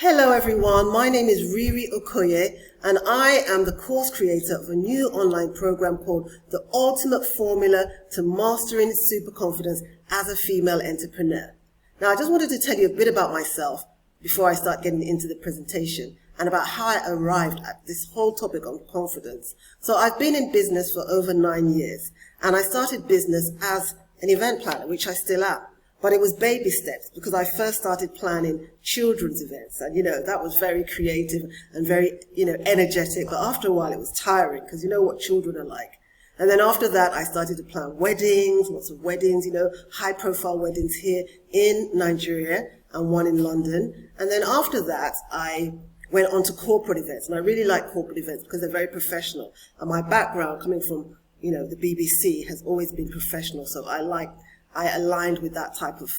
Hello everyone, my name is Riri Okoye and I am the course creator of a new online program called The Ultimate Formula to Mastering Superconfidence as a Female Entrepreneur. Now I just wanted to tell you a bit about myself before I start getting into the presentation and about how I arrived at this whole topic on confidence. So I've been in business for over 9 years and I started business as an event planner, which I still am. But it was baby steps because I first started planning children's events and, that was very creative and very, energetic. But after a while it was tiring because you know what children are like. And then after that, I started to plan weddings, lots of weddings, high profile weddings here in Nigeria and one in London. And then after that, I went on to corporate events. And I really like corporate events because they're very professional. And my background coming from, the BBC has always been professional. So I aligned with that type of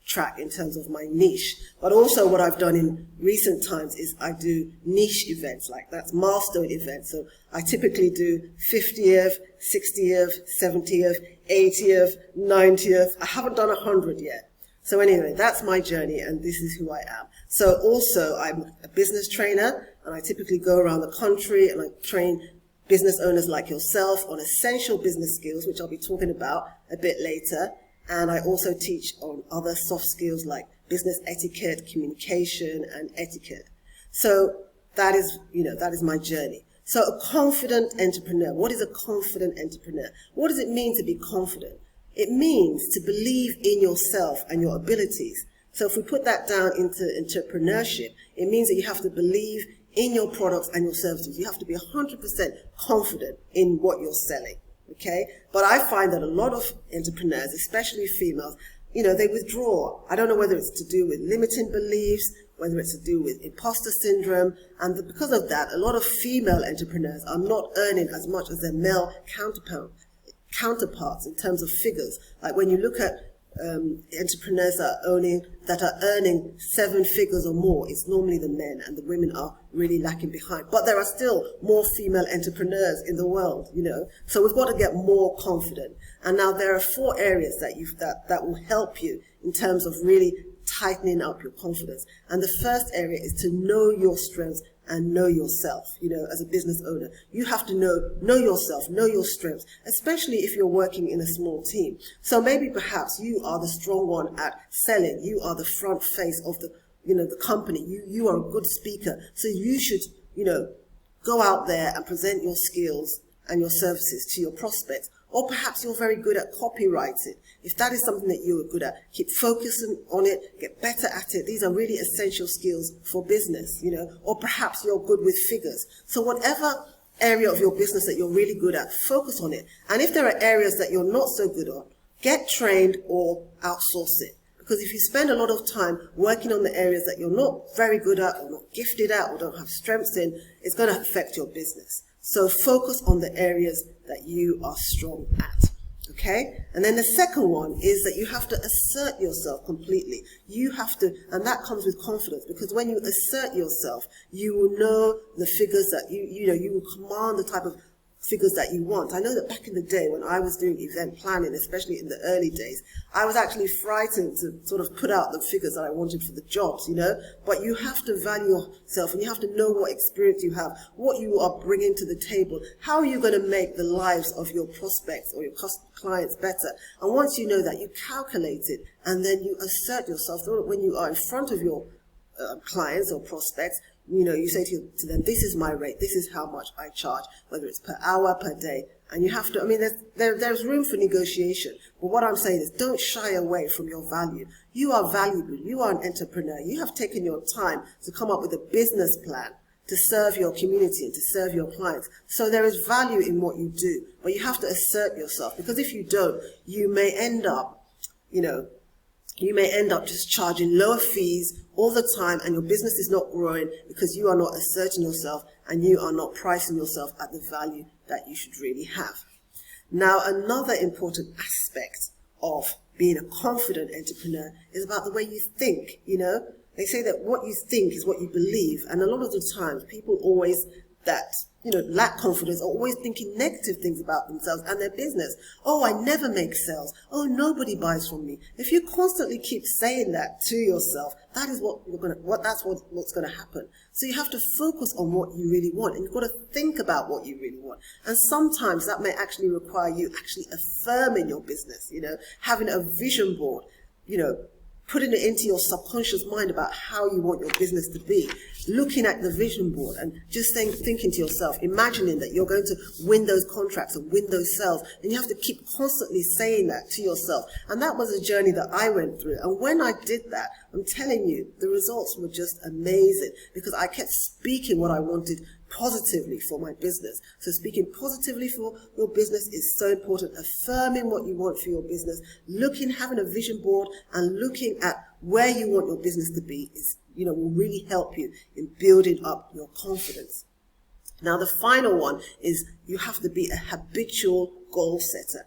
track in terms of my niche. But also what I've done in recent times is I do niche events, like that's milestone events. So I typically do 50th, 60th, 70th, 80th, 90th. I haven't done 100 yet. So anyway, that's my journey and this is who I am. So also I'm a business trainer and I typically go around the country and I train business owners like yourself on essential business skills, which I'll be talking about a bit later. And I also teach on other soft skills like business etiquette, communication, and etiquette. So that is my journey. So a confident entrepreneur. What is a confident entrepreneur? What does it mean to be confident? It means to believe in yourself and your abilities. So if we put that down into entrepreneurship, it means that you have to believe in your products and your services. You have to be 100% confident in what you're selling. Okay, but I find that a lot of entrepreneurs, especially females, they withdraw. I don't know whether it's to do with limiting beliefs, whether it's to do with imposter syndrome, and because of that, a lot of female entrepreneurs are not earning as much as their male counterparts in terms of figures. Like when you look at entrepreneurs that are earning 7 figures or more, it's normally the men, and the women are really lacking behind. But there are still more female entrepreneurs in the world, So we've got to get more confident. And now there are 4 areas that will help you in terms of really tightening up your confidence. And the first area is to know your strengths and know yourself. As a business owner, you have to know yourself, know your strengths, especially if you're working in a small team. So maybe perhaps you are the strong one at selling. You are the front face of the company. You are a good speaker. So you should, go out there and present your skills and your services to your prospects. Or perhaps you're very good at copywriting. If that is something that you're good at, keep focusing on it, get better at it. These are really essential skills for business, Or perhaps you're good with figures. So whatever area of your business that you're really good at, focus on it. And if there are areas that you're not so good on, get trained or outsource it. Because if you spend a lot of time working on the areas that you're not very good at or not gifted at or don't have strengths in, it's going to affect your business. So focus on the areas that you are strong at, okay? And then the second one is that you have to assert yourself completely. You have to, and that comes with confidence, because when you assert yourself, you will know the figures that you will command the type of figures that you want. I know that back in the day when I was doing event planning, especially in the early days, I was actually frightened to sort of put out the figures that I wanted for the jobs, But you have to value yourself and you have to know what experience you have, what you are bringing to the table. How are you going to make the lives of your prospects or your clients better? And once you know that, you calculate it and then you assert yourself so that when you are in front of your clients or prospects, you say to them, this is my rate, this is how much I charge, whether it's per hour, per day. And you have to, there's room for negotiation. But what I'm saying is don't shy away from your value. You are valuable. You are an entrepreneur. You have taken your time to come up with a business plan to serve your community and to serve your clients. So there is value in what you do, but you have to assert yourself, because if you don't, you may end up just charging lower fees all the time and your business is not growing because you are not asserting yourself and you are not pricing yourself at the value that you should really have. Now, another important aspect of being a confident entrepreneur is about the way you think, They say that what you think is what you believe, and a lot of the times people always that, lack confidence are always thinking negative things about themselves and their business. Oh, I never make sales. Oh, nobody buys from me. If you constantly keep saying that to yourself, that is what's going to happen. So you have to focus on what you really want, and you've got to think about what you really want. And sometimes that may actually require you actually affirming your business, having a vision board, putting it into your subconscious mind about how you want your business to be, looking at the vision board and just thinking to yourself, imagining that you're going to win those contracts and win those sales. And you have to keep constantly saying that to yourself. And that was a journey that I went through. And when I did that, I'm telling you, the results were just amazing, because I kept speaking what I wanted positively for my business. So speaking positively for your business is so important. Affirming what you want for your business, having a vision board and looking at where you want your business to be is, will really help you in building up your confidence. Now, the final one is you have to be a habitual goal setter.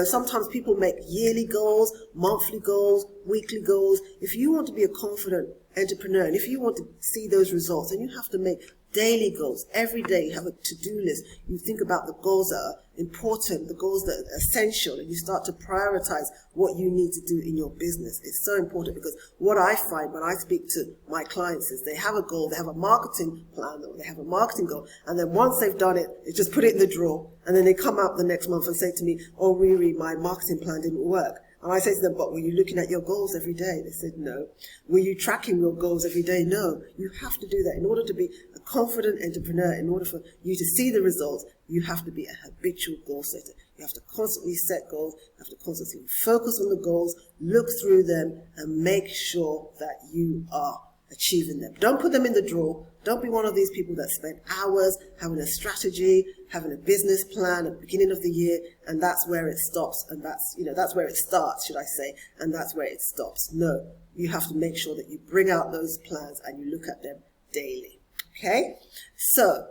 Sometimes people make yearly goals, monthly goals, weekly goals. If you want to be a confident entrepreneur and if you want to see those results, then you have to make daily goals. Every day you have a to-do list. You think about the goals that are important, the goals that are essential, and you start to prioritize what you need to do in your business. It's so important, because what I find when I speak to my clients is they have a goal, they have a marketing plan, or they have a marketing goal, and then once they've done it, they just put it in the drawer, and then they come out the next month and say to me, oh, Riri, my marketing plan didn't work. And I say to them, but were you looking at your goals every day? They said, no. Were you tracking your goals every day? No. You have to do that. In order to be a confident entrepreneur, in order for you to see the results, you have to be a habitual goal setter. You have to constantly set goals. You have to constantly focus on the goals, look through them, and make sure that you are achieving them. Don't put them in the drawer. Don't be one of these people that spend hours having a strategy, having a business plan at the beginning of the year, and that's where it stops. And that's where it starts, should I say, and that's where it stops. No, you have to make sure that you bring out those plans and you look at them daily. Okay? So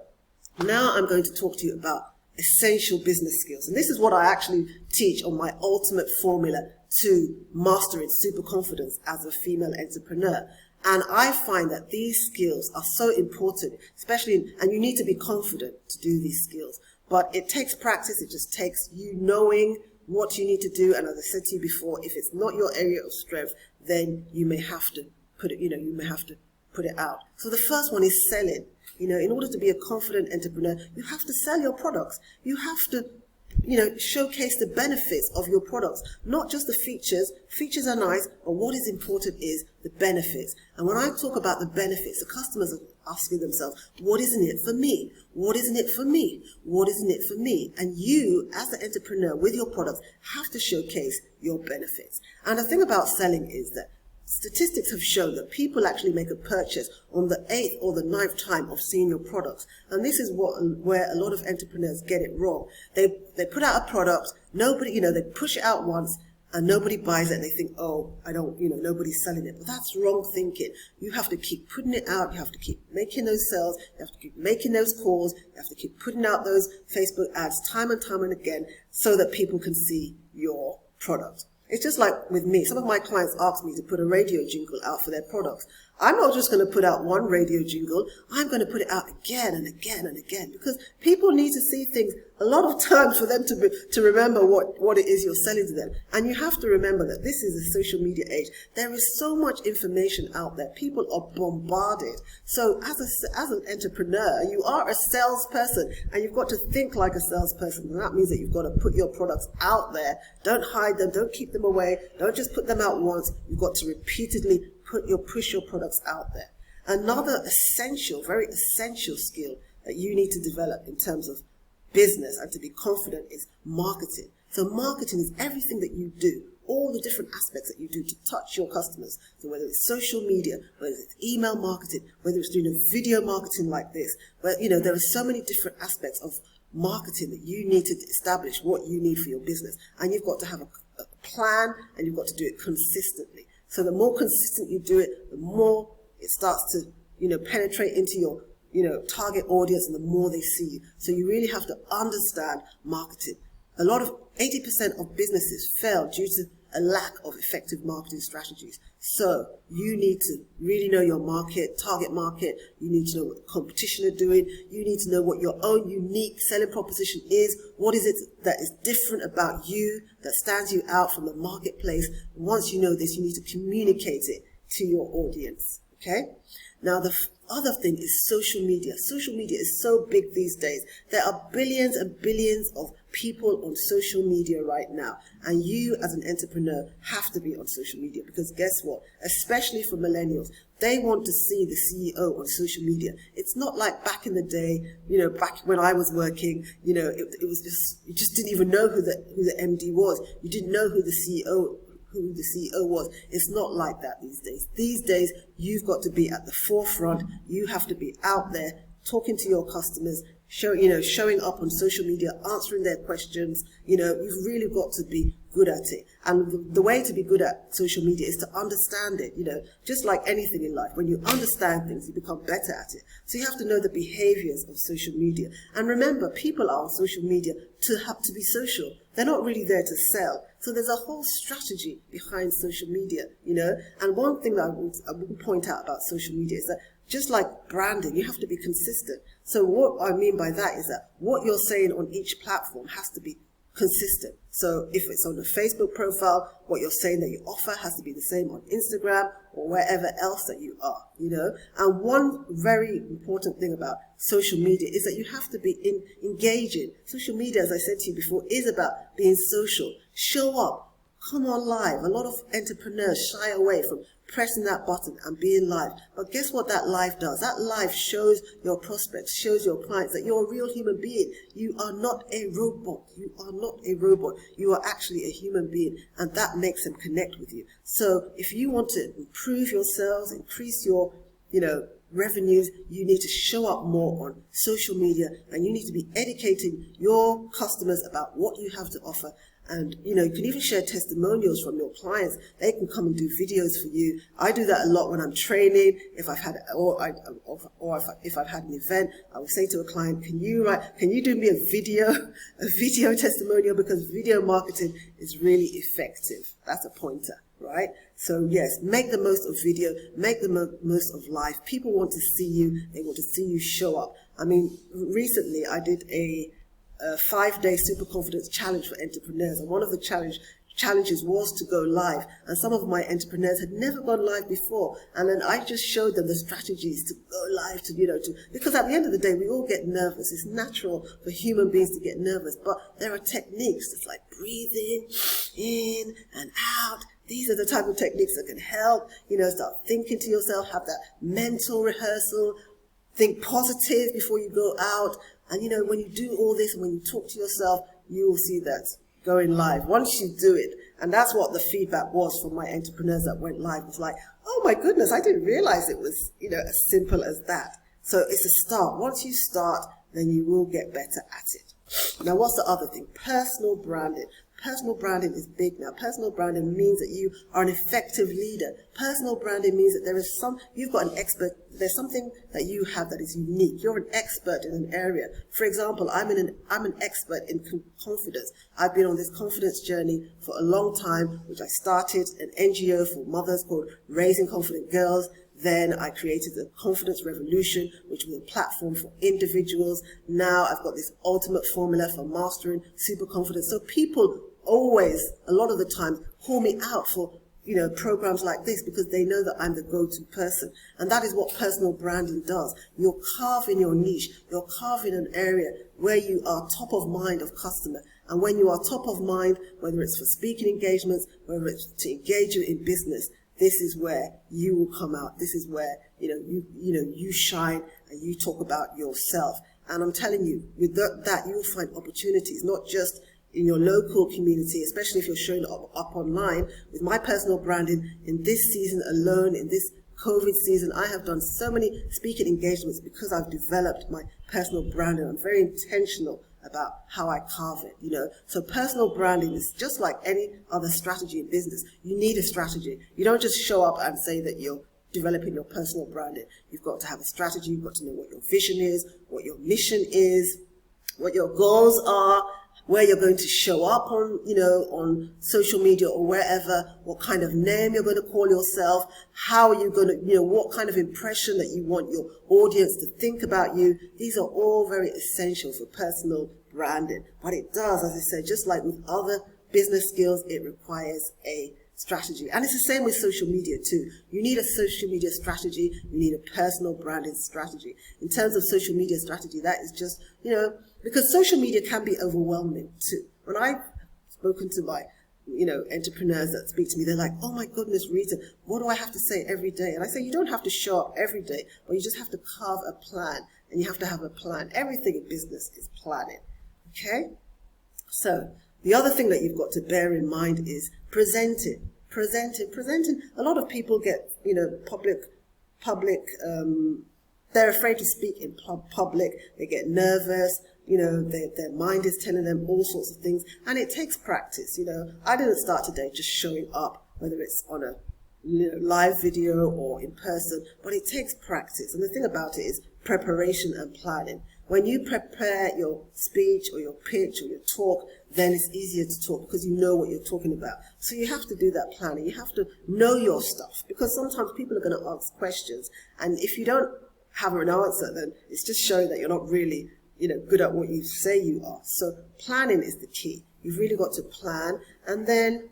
now I'm going to talk to you about essential business skills. And this is what I actually teach on my ultimate formula to mastering super confidence as a female entrepreneur. And I find that these skills are so important, and you need to be confident to do these skills. But it takes practice. It just takes you knowing what you need to do. And as I said to you before, if it's not your area of strength, then you may have to put it out. So the first one is selling. In order to be a confident entrepreneur, you have to sell your products. You have to showcase the benefits of your products, not just the features. Features are nice, but what is important is the benefits. And when I talk about the benefits, the customers are asking themselves, what isn't it for me? What isn't it for me? What isn't it for me? And you, as the entrepreneur with your products, have to showcase your benefits. And the thing about selling is that statistics have shown that people actually make a purchase on the 8th or the 9th time of seeing your products. And this is where a lot of entrepreneurs get it wrong. They put out a product, nobody, they push it out once and nobody buys it, and they think, oh, nobody's selling it. But that's wrong thinking. You have to keep putting it out. You have to keep making those sales. You have to keep making those calls. You have to keep putting out those Facebook ads time and time and again so that people can see your product. It's just like with me. Some of my clients ask me to put a radio jingle out for their products. I'm not just going to put out one radio jingle. I'm going to put it out again and again and again, because people need to see things a lot of times for them to remember what it is you're selling to them. And you have to remember that this is a social media age. There is so much information out there. People are bombarded. So as an entrepreneur, you are a salesperson, and you've got to think like a salesperson. And that means that you've got to put your products out there. Don't hide them. Don't keep them away. Don't just put them out once. You've got to repeatedly push your products out there. Another very essential skill that you need to develop in terms of business and to be confident is marketing. So marketing is everything that you do, all the different aspects that you do to touch your customers. So whether it's social media, whether it's email marketing, whether it's doing a video marketing like this, but there are so many different aspects of marketing that you need to establish what you need for your business. And you've got to have a plan, and you've got to do it consistently. So the more consistent you do it, the more it starts to, penetrate into your, target audience, and the more they see you. So you really have to understand marketing. 80% of businesses fail due to a lack of effective marketing strategies. So you need to really know your market, target market. You need to know what the competition are doing. You need to know what your own unique selling proposition is. What is it that is different about you, that stands you out from the marketplace? Once you know this, you need to communicate it to your audience. Okay? Now, the other thing is social media. Social media is so big these days. There are billions and billions of people on social media right now. And you, as an entrepreneur, have to be on social media, because guess what? Especially for millennials, they want to see the CEO on social media. It's not like back in the day, back when I was working, it was just, you just didn't even know who the MD was. You didn't know who the CEO was. It's not like that these days. These days, you've got to be at the forefront. You have to be out there talking to your customers, showing up on social media, answering their questions. You've really got to be good at it. And the way to be good at social media is to understand it. Just like anything in life, when you understand things, you become better at it. So you have to know the behaviors of social media. And remember, people are on social media to be social. They're not really there to sell. So there's a whole strategy behind social media, And one thing that I would point out about social media is that just like branding, you have to be consistent. So what I mean by that is that what you're saying on each platform has to be consistent. So if it's on a Facebook profile, what you're saying that you offer has to be the same on Instagram or wherever else that you are, And one very important thing about social media is that you have to be engaging. Social media, as I said to you before, is about being social. Show up. Come on live. A lot of entrepreneurs shy away from pressing that button and being live. But guess what that live does? That live shows your prospects, shows your clients that you're a real human being. You are not a robot. You are not a robot. You are actually a human being, and that makes them connect with you. So if you want to improve your sales, increase your, revenues, you need to show up more on social media, and you need to be educating your customers about what you have to offer. And, you can even share testimonials from your clients. They can come and do videos for you. I do that a lot when I'm training. If I've had, if I've had an event, I will say to a client, can you do me a video testimonial? Because video marketing is really effective. That's a pointer, right? So yes, make the most of video, make the most of life. People want to see you. They want to see you show up. I mean, recently I did a 5-day super confidence challenge for entrepreneurs, and one of the challenges was to go live, and some of my entrepreneurs had never gone live before, and then I just showed them the strategies to go live, because at the end of the day we all get nervous. It's natural for human beings to get nervous, but there are techniques. It's like breathing in and out. These are the type of techniques that can help, start thinking to yourself, have that mental rehearsal, think positive before you go out. And when you do all this and when you talk to yourself, you will see that going live. Once you do it, and that's what the feedback was from my entrepreneurs that went live, was like, oh my goodness, I didn't realize it was, as simple as that. So it's a start. Once you start, then you will get better at it. Now, what's the other thing? Personal branding. Personal branding is big now. Personal branding means that you are an effective leader. Personal branding means that you've got an expert, there's something that you have that is unique. You're an expert in an area. For example, I'm an expert in confidence. I've been on this confidence journey for a long time, which I started an NGO for mothers called Raising Confident Girls. Then I created the Confidence Revolution, which was a platform for individuals. Now I've got this ultimate formula for mastering super confidence. So people always, a lot of the time, call me out for, programs like this, because they know that I'm the go-to person. And that is what personal branding does. You're carving your niche. You're carving an area where you are top of mind of customer. And when you are top of mind, whether it's for speaking engagements, whether it's to engage you in business, this is where you will come out. This is where, you shine and you talk about yourself. And I'm telling you, with that, you will find opportunities, not just in your local community, especially if you're showing up online. With my personal branding, in this season alone, in this COVID season, I have done so many speaking engagements because I've developed my personal branding. I'm very intentional about how I carve it, So personal branding is just like any other strategy in business. You need a strategy. You don't just show up and say that you're developing your personal branding. You've got to have a strategy. You've got to know what your vision is, what your mission is, what your goals are, where you're going to show up on, on social media or wherever, what kind of name you're going to call yourself, how are you going to, what kind of impression that you want your audience to think about you. These are all very essential for personal branding. But it does, as I said, just like with other business skills, it requires a strategy. And it's the same with social media too. You need a social media strategy. You need a personal branding strategy. In terms of social media strategy, that is just, because social media can be overwhelming too. When I've spoken to my, entrepreneurs that speak to me, they're like, oh my goodness, Rita, what do I have to say every day? And I say, you don't have to show up every day, but you just have to carve a plan, and you have to have a plan. Everything in business is planning. Okay? So the other thing that you've got to bear in mind is presenting. A lot of people get, they're afraid to speak in public. They get nervous. Their mind is telling them all sorts of things, and it takes practice. I didn't start today just showing up, whether it's on a live video or in person, but it takes practice. And the thing about it is preparation and planning. When you prepare your speech or your pitch or your talk, then it's easier to talk because you know what you're talking about. So you have to do that planning. You have to know your stuff, because sometimes people are going to ask questions, and if you don't have an answer, then it's just showing that you're not really, good at what you say you are. So planning is the key. You've really got to plan, and then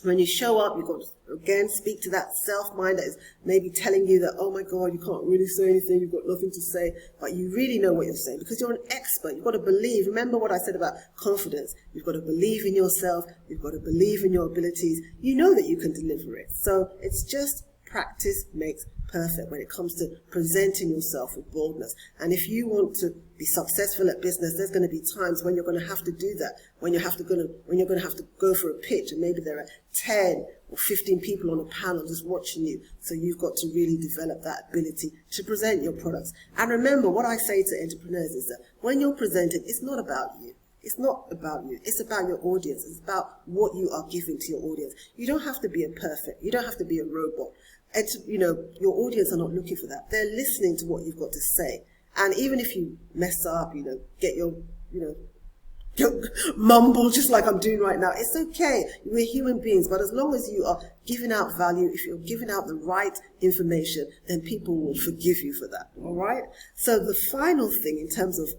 when you show up, you've got to, again, speak to that self-mind that is maybe telling you that, oh my God, you can't really say anything, you've got nothing to say, but you really know what you're saying because you're an expert. You've got to believe. Remember what I said about confidence. You've got to believe in yourself. You've got to believe in your abilities. You know that you can deliver it. So it's just practice makes perfect when it comes to presenting yourself with boldness. And if you want to be successful at business, there's going to be times when you're going to have to do that, when you're going to have to go for a pitch, and maybe there are 10 or 15 people on a panel just watching you. So you've got to really develop that ability to present your products. And remember, what I say to entrepreneurs is that when you're presenting, it's not about you. It's not about you. It's about your audience. It's about what you are giving to your audience. You don't have to be you don't have to be a robot. And your audience are not looking for that. They're listening to what you've got to say. And even if you mess up, get your mumble just like I'm doing right now, it's okay. We're human beings, but as long as you are giving out value, if you're giving out the right information, then people will forgive you for that. All right? So the final thing in terms of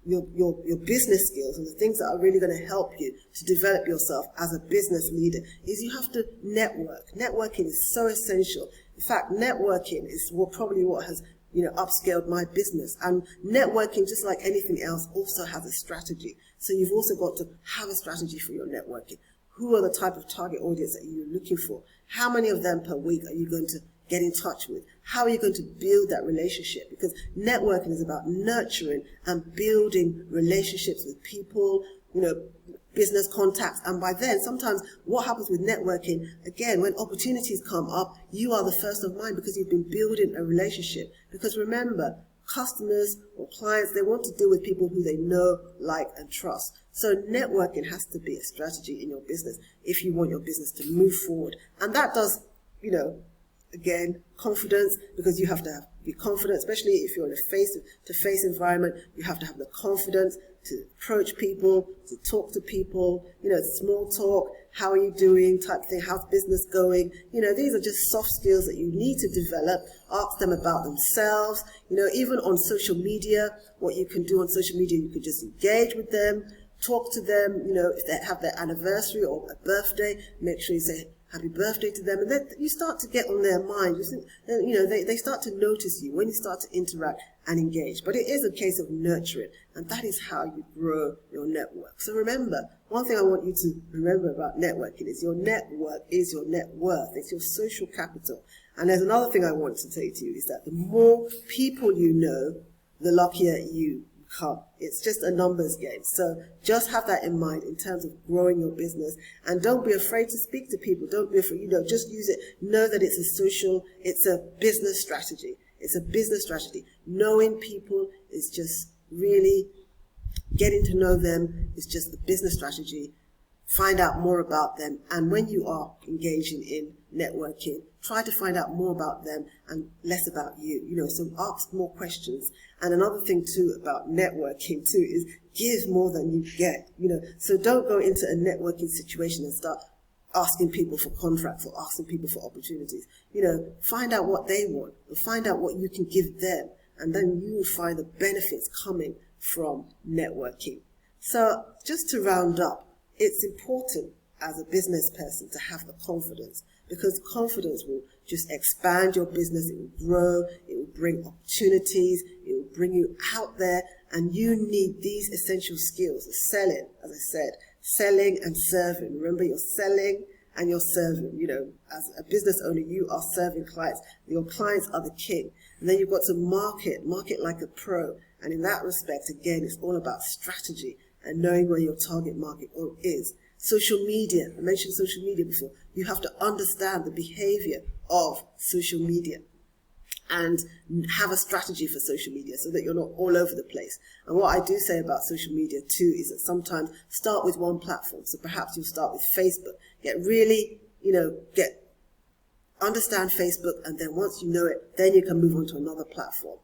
your business skills and the things that are really going to help you to develop yourself as a business leader is you have to network. Networking is so essential. In fact, networking is probably what has upscaled my business. And networking, just like anything else, also has a strategy. So you've also got to have a strategy for your networking. Who are the type of target audience that you're looking for? How many of them per week are you going to get in touch with? How are you going to build that relationship? Because networking is about nurturing and building relationships with people, business contacts. And by then, sometimes what happens with networking, again, when opportunities come up, you are the first of mind because you've been building a relationship. Because remember, customers or clients, they want to deal with people who they know, like, and trust. So networking has to be a strategy in your business if you want your business to move forward. And that does, again, confidence, because you have to be confident, especially if you're in a face-to-face environment. You have to have the confidence to approach people, to talk to people, small talk, how are you doing type thing, how's business going? These are just soft skills that you need to develop. Ask them about themselves. Even on social media, what you can do on social media, you can just engage with them, talk to them, if they have their anniversary or a birthday, make sure you say happy birthday to them, and then you start to get on their mind. They start to notice you when you start to interact and engage. But it is a case of nurturing, and that is how you grow your network. So remember, one thing I want you to remember about networking is your network is your net worth. It's your social capital. And there's another thing I want to say to you is that the more people you know, the luckier you become. It's just a numbers game. So just have that in mind in terms of growing your business, and don't be afraid to speak to people. Don't be afraid, just use it. Know that it's a business strategy. It's a business strategy. Knowing people is just really getting to know them. Is just the business strategy. Find out more about them. And when you are engaging in networking, try to find out more about them and less about you, so ask more questions. And another thing too about networking too is give more than you get, so don't go into a networking situation and start asking people for contracts or asking people for opportunities. Find out what they want and find out what you can give them, and then you will find the benefits coming from networking. So just to round up, it's important as a business person to have the confidence, because confidence will just expand your business, it will grow, it will bring opportunities, it will bring you out there, and you need these essential skills of selling, as I said, selling and serving. Remember, you're selling and you're serving. As a business owner, you are serving clients. Your clients are the king. And then you've got to market like a pro. And in that respect, again, it's all about strategy and knowing where your target market is. Social media, I mentioned social media before. You have to understand the behavior of social media and have a strategy for social media so that you're not all over the place. And what I do say about social media too is that sometimes start with one platform. So perhaps you'll start with Facebook. Understand Facebook, and then once you know it, then you can move on to another platform.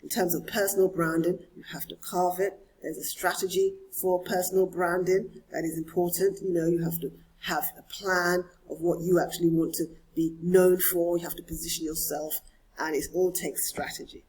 In terms of personal branding, you have to carve it. There's a strategy for personal branding that is important. You have to have a plan of what you actually want to be known for. You have to position yourself, and it all takes strategy.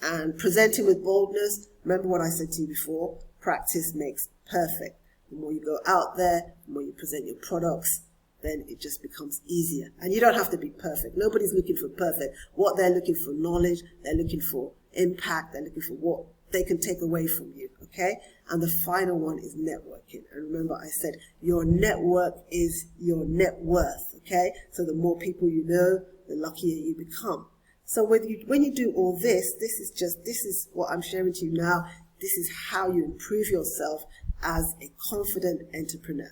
And presenting with boldness, remember what I said to you before, practice makes perfect. The more you go out there, the more you present your products, then it just becomes easier. And you don't have to be perfect. Nobody's looking for perfect. What they're looking for, knowledge, they're looking for impact, they're looking for what they can take away from you, okay? And the final one is networking. And remember, I said your network is your net worth, okay? So the more people you know, the luckier you become. So when you do all this, this is what I'm sharing to you now. This is how you improve yourself as a confident entrepreneur.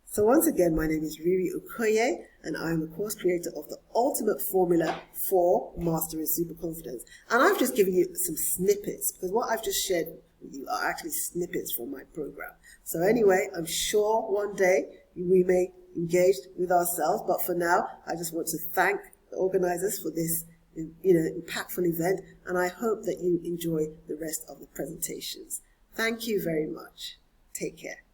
So once again, my name is Riri Okoye, and I'm the course creator of the ultimate formula for mastering super confidence. And I've just given you some snippets, because what I've just shared with you are actually snippets from my program. So anyway, I'm sure one day we may engage with ourselves, but for now, I just want to thank the organizers for this impactful event, and I hope that you enjoy the rest of the presentations. Thank you very much. Take care.